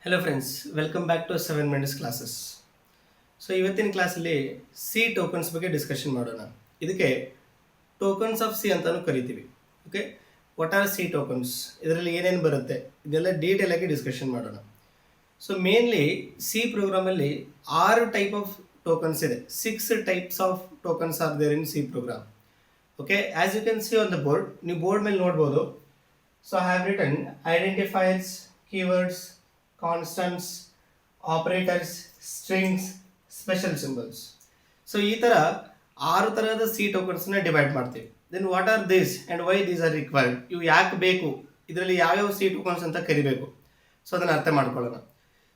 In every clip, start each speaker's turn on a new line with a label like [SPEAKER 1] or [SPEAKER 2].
[SPEAKER 1] Hello friends, welcome back to 7 minutes classes. So ಇವತ್ತಿನ ಕ್ಲಾಸಲ್ಲಿ C tokens ಬಗ್ಗೆ discussion ಮಾಡೋಣ. ಇದಕ್ಕೆ ಟೋಕನ್ಸ್ ಆಫ್ ಸಿ ಅಂತಾನು ಕರಿತೀವಿ. Okay, what are C tokens, ಇದರಲ್ಲಿ ಏನೇನು ಬರುತ್ತೆ ಇದೆಲ್ಲ ಡೀಟೇಲ್ ಆಗಿ ಡಿಸ್ಕಷನ್ ಮಾಡೋಣ. ಸೊ ಮೇನ್ಲಿ ಸಿ ಪ್ರೋಗ್ರಾಮಲ್ಲಿ 6 ಟೈಪ್ ಆಫ್ ಟೋಕನ್ಸ್ ಇದೆ. 6 types of tokens are there in C program. Okay, as you can see on the board, ನೀವು ಬೋರ್ಡ್ ಮೇಲೆ ನೋಡ್ಬೋದು. So I have written identifiers, keywords, constants, operators, strings, special symbols. So ಈ ಥರ 6 ಥರದ C ಟೋಕನ್ಸ್ನ divide ಮಾಡ್ತೀವಿ. Then what R this and Y these are required, ಇವು ಯಾಕೆ ಬೇಕು, ಇದರಲ್ಲಿ ಯಾವ್ಯಾವ ಸಿ ಟೋಕನ್ಸ್ ಅಂತ ಕರಿಬೇಕು, ಸೊ ಅದನ್ನು ಅರ್ಥ ಮಾಡ್ಕೊಳ್ಳೋಣ.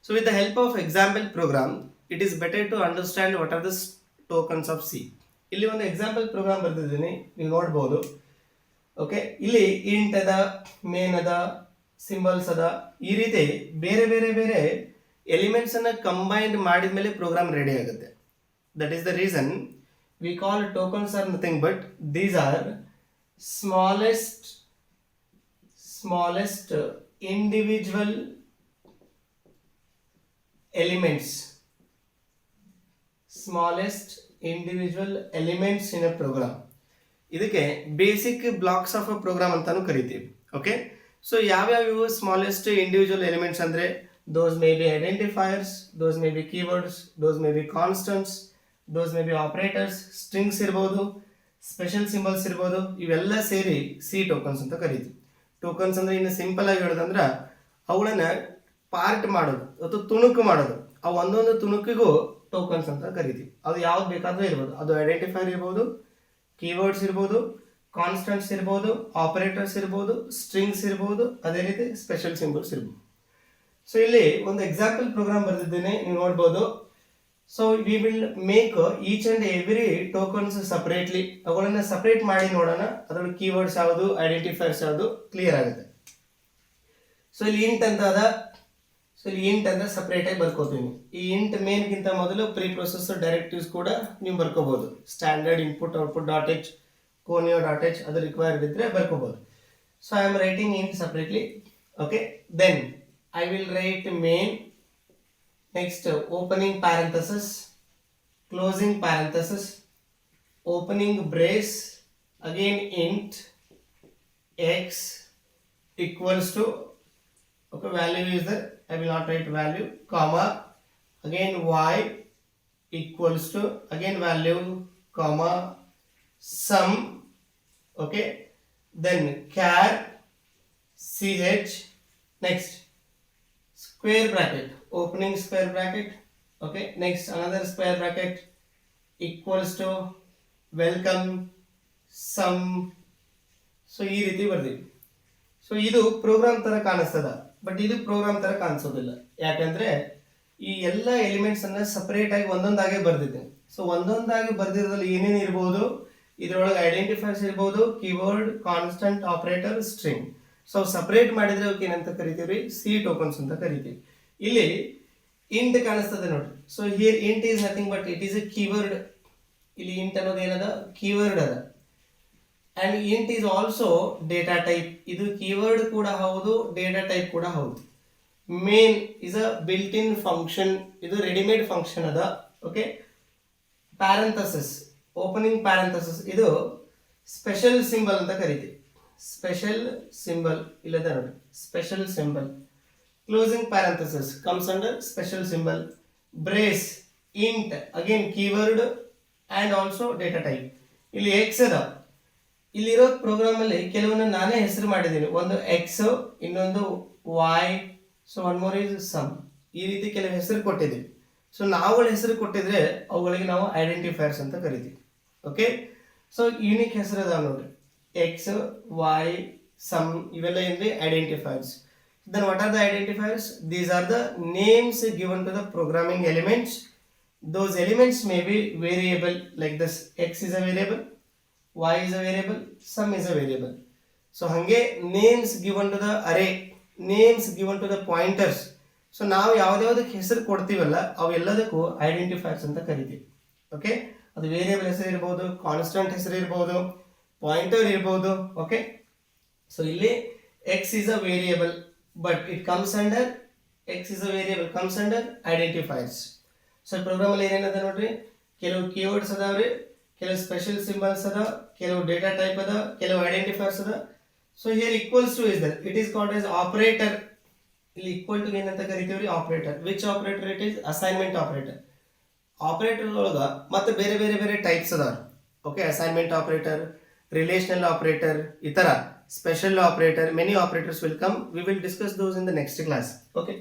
[SPEAKER 1] So with the help of example program it is better to understand what are the tokens of C. ಇಲ್ಲಿ ಒಂದು ಎಕ್ಸಾಂಪಲ್ ಪ್ರೋಗ್ರಾಮ್ ಬರ್ತಿದ್ದೀನಿ, ನೀವು ನೋಡ್ಬೋದು. ಓಕೆ, ಇಲ್ಲಿ ಇಂಟ್ ಅದ, ಮೇನ್ ಅದ, ಸಿಂಬಲ್ಸ್ ಅದ, ಈ ರೀತಿ ಬೇರೆ ಬೇರೆ ಬೇರೆ ಎಲಿಮೆಂಟ್ಸ್ ಅನ್ನ ಕಂಬೈನ್ಡ್ ಮಾಡಿದ ಮೇಲೆ ಪ್ರೋಗ್ರಾಮ್ ರೆಡಿ ಆಗುತ್ತೆ. That is the reason we call tokens are nothing but these are smallest individual elements in a program. ಇದಕ್ಕೆ basic blocks of a program ಅಂತಾನು ಕರಿತೀವಿ. ಓಕೆ, ಸೊ ಯಾವ್ಯಾವ ಸ್ಮಾಲೆಸ್ಟ್ ಇಂಡಿವಿಜುವಲ್ ಎಲಿಮೆಂಟ್ಸ್ ಅಂದರೆ those may be identifiers, those may be keywords, those may be constants, those may be operators, strings ಇರ್ಬೋದು, special symbols ಇರ್ಬೋದು. ಇವೆಲ್ಲ ಸೇರಿ C tokens ಅಂತ ಕರಿತೀವಿ. ಟೋಕನ್ಸ್ ಅಂದರೆ ಇನ್ನು ಸಿಂಪಲ್ ಆಗಿ ಹೇಳೋದಂದ್ರೆ ಅವುಗಳನ್ನ ಪಾರ್ಟ್ ಮಾಡೋದು ಅಥವಾ ತುಣುಕು ಮಾಡೋದು. ಆ ಒಂದೊಂದು ತುಣುಕಿಗೂ ಟೋಕನ್ಸ್ ಅಂತ ಕರಿತೀವಿ. ಅದು ಯಾವ್ದು ಬೇಕಾದರೂ ಇರ್ಬೋದು. ಅದು ಐಡೆಂಟಿಫೈರ್ ಇರ್ಬೋದು, ಕೀವರ್ಡ್ಸ್ ಇರ್ಬೋದು, ಕಾನ್ಸ್ಟಂಟ್ಸ್ ಇರ್ಬೋದು, ಆಪರೇಟರ್ಸ್ ಇರ್ಬೋದು, ಸ್ಟ್ರಿಂಗ್ಸ್ ಇರ್ಬೋದು, ಅದೇ ರೀತಿ ಸ್ಪೆಷಲ್ ಸಿಂಬಲ್ಸ್ ಇರ್ಬೋದು. ಸೊ ಇಲ್ಲಿ ಒಂದು ಎಕ್ಸಾಂಪಲ್ ಪ್ರೋಗ್ರಾಮ್ ಬರೆದಿದ್ದೇನೆ, ನೀವು ನೋಡ್ಬೋದು. So we will make each and every tokens separately. ಅವುಗಳನ್ನ ಸಪರೇಟ್ ಮಾಡಿ ನೋಡೋಣ. ಅದರಲ್ಲಿ ಕೀವರ್ಡ್ಸ್ ಯಾವುದು, ಐಡೆಂಟಿಫೈರ್ಸ್ ಯಾವುದು ಕ್ಲಿಯರ್ ಆಗುತ್ತೆ. ಸೊ ಇಲ್ಲಿ ಇಂಟ್ ಅಂತ ಅದ. ಸೊ ಇಲ್ಲಿ ಇಂಟ್ ಅಂತ ಸಪರೇಟ್ ಆಗಿ ಬರ್ಕೋತೀನಿ. ಈ ಇಂಟ್ ಮೇನ್ಗಿಂತ ಮೊದಲು ಪ್ರೀ ಪ್ರೊಸೆಸರ್ ಡೈರೆಕ್ಟಿವ್ಸ್ ಕೂಡ ನೀವು ಬರ್ಕೋಬಹುದು. Standard input output dot h, conio dot h ಅದು ರಿಕ್ವೈರ್ಡ್ ಇದ್ರೆ ಬರ್ಕೋಬಹುದು. So I am writing int separately. Okay, then I will write main, next opening parenthesis, closing parenthesis, opening brace, again int x equals to, okay, value is there, I will not write value, comma, again y equals to, again value, comma, sum, okay, then char ch, next square bracket, opening square bracket, okay, next another square bracket equals to welcome sum. So ಈ ರೀತಿ ಬರ್ತೀವಿ. So ಇದು program ತರ ಕಾಣಿಸ್ತದ, but ಇದು program ತರ ಕಾಣಿಸೋದಿಲ್ಲ. ಯಾಕಂದ್ರೆ ಈ ಎಲ್ಲ ಎಲಿಮೆಂಟ್ಸ್ ಅನ್ನ ಸಪರೇಟ್ ಆಗಿ ಒಂದೊಂದಾಗೆ ಬರ್ದಿದ್ದೇನೆ. ಸೊ ಒಂದೊಂದಾಗಿ ಬರ್ದಿರೋದ್ರಲ್ಲಿ ಏನೇನು ಇರ್ಬೋದು, ಇದರೊಳಗೆ ಐಡೆಂಟಿಫೈರ್ಸ್ ಇರ್ಬೋದು, keyword, constant, operator, string. So separate ಮಾಡಿದ್ರೆ ಅವಕ್ಕೆ ಏನಂತ ಕರಿತೀವಿ, ಸಿ ಟೋಕನ್ಸ್ ಅಂತ ಕರಿತೀವಿ. ಇಲ್ಲಿ ಇಂಟ್ ಕಾಣಿಸ್ತದೆ ನೋಡಿ. So here int is nothing but it is a keyword. ಇಲ್ಲಿ ಇಂಟ್ ಅನ್ನೋದು ಏನದ, ಕೀವರ್ಡ್ ಅದ. And int is also data type. ಇದು ಕೀವರ್ಡ್ ಕೂಡ ಹೌದು, ಡೇಟಾ ಟೈಪ್ ಕೂಡ ಹೌದು. Main is a built in function, ಇದು ರೆಡಿಮೇಡ್ ಫಂಕ್ಷನ್ ಅದ. ಓಕೆ, ಪ್ಯಾರಂಥಸಿಸ್, ಓಪನಿಂಗ್ ಪ್ಯಾರಂಥಸಿಸ್, ಇದು ಸ್ಪೆಷಲ್ ಸಿಂಬಲ್ ಅಂತ ಕರಿತೀವಿ. ಸ್ಪೆಷಲ್ ಸಿಂಬಲ್ ಇಲ್ಲದ ನೋಡಿ, special symbol. Closing parenthesis comes under special symbol. Brace, int, again keyword and also data type. ಇಲ್ಲಿ X ಅದ. ಇಲ್ಲಿರೋ ಪ್ರೋಗ್ರಾಮ್ ಅಲ್ಲಿ ಕೆಲವನ್ನ ನಾನೇ ಹೆಸರು ಮಾಡಿದ್ದೀನಿ. ಒಂದು ಎಕ್ಸ್, ಇನ್ನೊಂದು Y, so one more is sum. ಈ ರೀತಿ ಕೆಲವು ಹೆಸರು ಕೊಟ್ಟಿದ್ದೀವಿ. ಸೊ ನಾವುಗಳ ಹೆಸರು ಕೊಟ್ಟಿದ್ರೆ ಅವುಗಳಿಗೆ ನಾವು ಐಡೆಂಟಿಫೈರ್ಸ್ ಅಂತ ಕರಿತೀವಿ. ಓಕೆ, ಸೊ ಯೂನಿಕ್ ಹೆಸರು ಅದಾವ ನೋಡ್ರಿ, ಎಕ್ಸ್, ವೈ, ಸಮ್, ಇವೆಲ್ಲ ಏನ್ರಿ ಐಡೆಂಟಿಫೈರ್ಸ್. Then what are the identifiers? These are the names given to the programming elements. Those elements may be variable like this. X is a variable, y is a variable, sum is a variable. So hange names given to the array, names given to the pointers. So ನಾವು ಯಾವುದಕ್ಕೆ ಹೆಸರು ಕೊಡ್ತೀವಲ್ಲ ಅವೆಲ್ಲದಕ್ಕೂ ಐಡೆಂಟಿಫೈರ್ಸ್ ಅಂತ ಕರಿತೀವಿ. Okay, ಅದು variable ಹೆಸರು ಇರ್ಬೋದು, constant ಹೆಸರು ಇರ್ಬೋದು, ಪಾಯಿಂಟರ್ ಇರ್ಬೋದು. ಓಕೆ, ಸೊ ಇಲ್ಲಿ x is a variable but it comes under x is a variable comes under identifiers. So program ಅಲ್ಲಿ ಏನೇನದ ನೋಡ್ರಿ, ಕೆಲವು keywords ಅದಾವ್ರಿ, ಕೆಲವು ಸ್ಪೆಷಲ್ ಸಿಂಬಲ್ಸ್ ಅದ, ಕೆಲವು ಡೇಟಾ ಟೈಪ್ ಅದ, ಕೆಲವು ಐಡೆಂಟಿಫೈರ್ಸ್ ಅದ. So here equals to is there, it is called as operator. ಇಲ್ಲಿ ಈಕ್ವಲ್ ಟು ಏನಂತ ಕರಿತೀವಿ, operator. Which operator it is? Assignment operator. Operator ಒಳಗ ಮತ್ತೆ ಬೇರೆ ಬೇರೆ ಬೇರೆ ಟೈಪ್ಸ್ ಅದಾವ. Okay, assignment operator, relational operator, ಈ ತರ special operator, many operators will come. We will discuss those in the next class. Okay,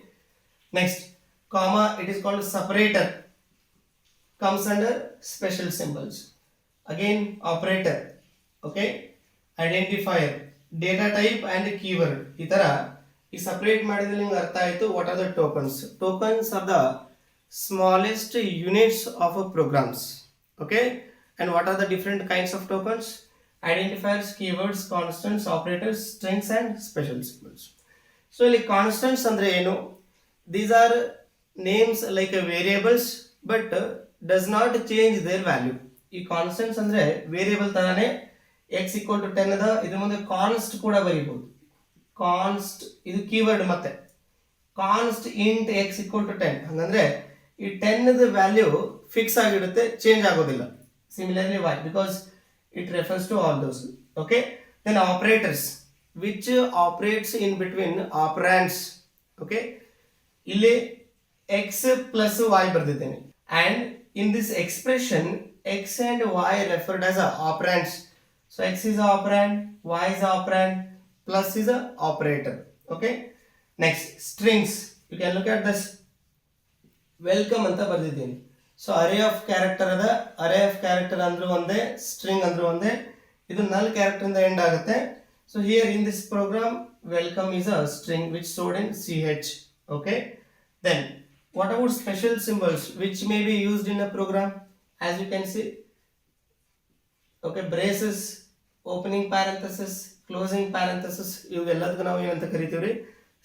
[SPEAKER 1] next comma, it is called separator, comes under special symbols. Again operator, okay, identifier, data type and keyword. ಈ ತರ ಈ separate ಮಾಡಿದ್ರೆ ನಿಮ್ಗೆ ಅರ್ಥ ಆಯ್ತು. What are the tokens? Tokens are the smallest units of a programs. Okay, and what are the different kinds of tokens? Identifiers, keywords, constants, operators, strings and special symbols. So ಇಲ್ಲಿ constants ಅಂದ್ರೆ ಏನು? These are names like a variables but does not change their value. ಈ constants ಅಂದ್ರೆ variable ತರಾನೇ. x equal to 10 ಅದ, ಇದ್ರ ಮುಂದೆ ಕಾನ್ಸ್ಟ್ ಕೂಡ ಬರೀಬಹುದು. ಕಾನ್ಸ್ಟ್ ಇದು ಕೀವರ್ಡ್, ಮತ್ತೆ ಕಾನ್ಸ್ಟ್ ಇಂಟ್ x equal to 10 ಹಂಗಂದ್ರೆ ಈ 10 ದ ವ್ಯಾಲ್ಯೂ ಫಿಕ್ಸ್ ಆಗಿರುತ್ತೆ, ಚೇಂಜ್ ಆಗೋದಿಲ್ಲ. Similarly y, because it refers to all those. Okay, then operators which operates in between operands. Okay, ಇಲ್ಲಿ x plus y ಬರ್ದಿದ್ದೇನೆ, and in this expression x and y referred as a operands. So x is a operand, y is a operand, plus is a operator. Okay, next strings. You can look at this. Welcome ಅಂತ ಬರ್ದಿದ್ದೀನಿ. So array of character ಅದ, ಅರೇ of character ಅಂದ್ರೂ ಒಂದೇ, string ಅಂದ್ರೂ ಒಂದೇ. ಇದು ನಲ್ character ಇಂದ end ಆಗುತ್ತೆ. So here in this program welcome is a string which stored in ch. Okay, then what about special symbols which may be used in a program? As you can see, okay, braces, opening parenthesis, closing parenthesis, ಇವೆಲ್ಲದಕ್ಕೆ ನಾವು ಏನಂತ ಕರಿತೀವಿ?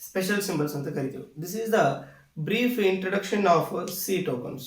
[SPEAKER 1] Special symbols ಅಂತ ಕರಿತೀವಿ. This is the brief introduction of CTokens.